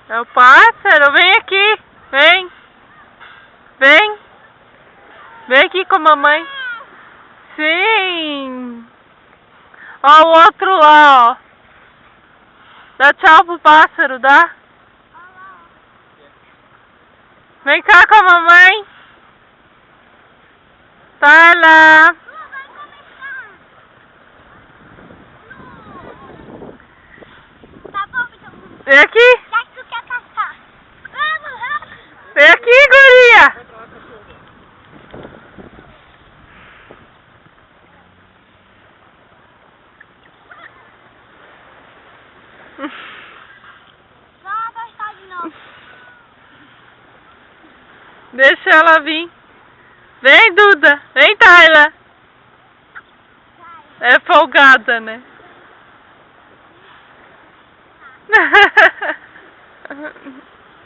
É o pássaro, vem aqui, vem, vem, vem aqui com a mamãe. Sim. Ó o outro lá, ó. Dá tchau pro pássaro, dá. Vem cá com a mamãe. Tá lá. Vem aqui. Vem aqui, guria. Deixa ela vir. Vem, Duda. Vem, Tayla. É folgada, né?